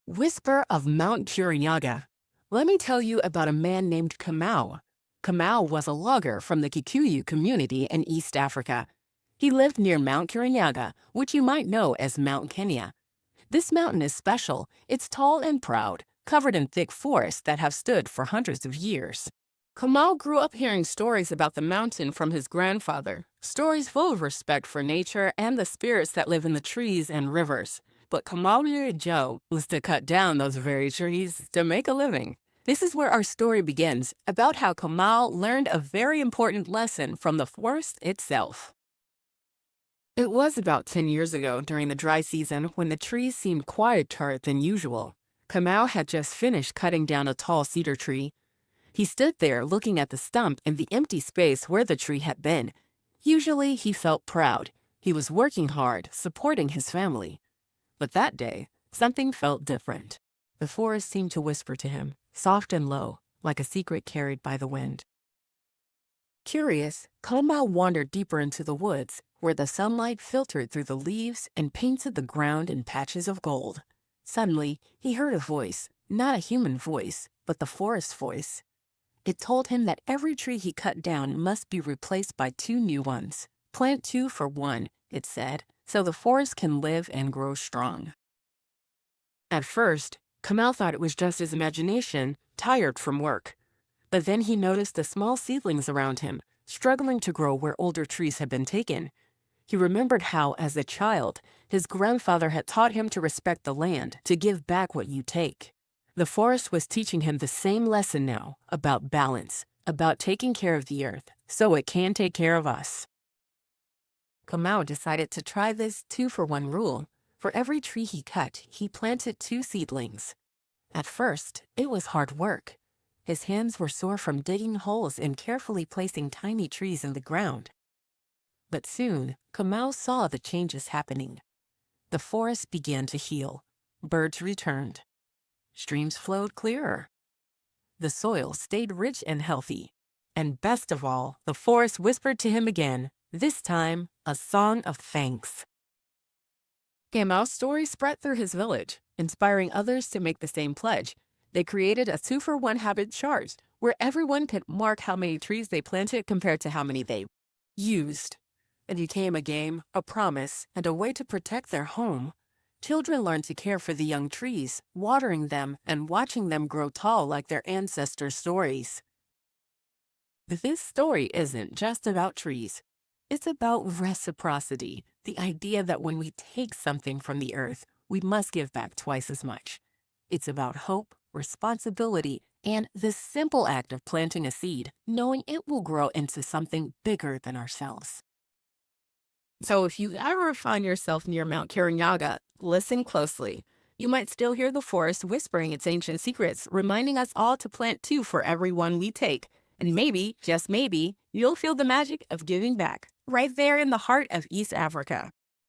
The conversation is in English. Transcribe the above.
Whisper of Mount Kirinyaga. Let me tell you about a man named Kamau. Kamau was a logger from the Kikuyu community in East Africa. He lived near Mount Kirinyaga, which you might know as Mount Kenya. This mountain is special. It's tall and proud, covered in thick forests that have stood for hundreds of years. Kamau grew up hearing stories about the mountain from his grandfather, stories full of respect for nature and the spirits that live in the trees and rivers. But Kamau's job was to cut down those very trees to make a living. This is where our story begins, about how Kamau learned a very important lesson from the forest itself. It was about 10 years ago during the dry season when the trees seemed quieter than usual. Kamau had just finished cutting down a tall cedar tree. He stood there looking at the stump and the empty space where the tree had been. Usually he felt proud. He was working hard, supporting his family. But that day, something felt different. The forest seemed to whisper to him, soft and low, like a secret carried by the wind. Curious, Kamau wandered deeper into the woods, where the sunlight filtered through the leaves and painted the ground in patches of gold. Suddenly, he heard a voice, not a human voice, but the forest's voice. It told him that every tree he cut down must be replaced by 2 new ones. Plant 2 for 1, it said, so the forest can live and grow strong. At first, Kamau thought it was just his imagination, tired from work. But then he noticed the small seedlings around him, struggling to grow where older trees had been taken. He remembered how, as a child, his grandfather had taught him to respect the land, to give back what you take. The forest was teaching him the same lesson now, about balance, about taking care of the earth, so it can take care of us. Kamau decided to try this 2-for-1 rule. For every tree he cut, he planted 2 seedlings. At first, it was hard work. His hands were sore from digging holes and carefully placing tiny trees in the ground. But soon, Kamau saw the changes happening. The forest began to heal. Birds returned. Streams flowed clearer. The soil stayed rich and healthy. And best of all, the forest whispered to him again, this time, a song of thanks. Kamau's story spread through his village, inspiring others to make the same pledge. They created a 2-for-1 habit chart, where everyone could mark how many trees they planted compared to how many they used. It became a game, a promise, and a way to protect their home. Children learned to care for the young trees, watering them and watching them grow tall like their ancestors' stories. But this story isn't just about trees. It's about reciprocity, the idea that when we take something from the earth, we must give back twice as much. It's about hope, responsibility, and the simple act of planting a seed, knowing it will grow into something bigger than ourselves. So if you ever find yourself near Mount Kirinyaga, listen closely. You might still hear the forest whispering its ancient secrets, reminding us all to plant 2 for every 1 we take. And maybe, just maybe, you'll feel the magic of giving back, right there in the heart of East Africa.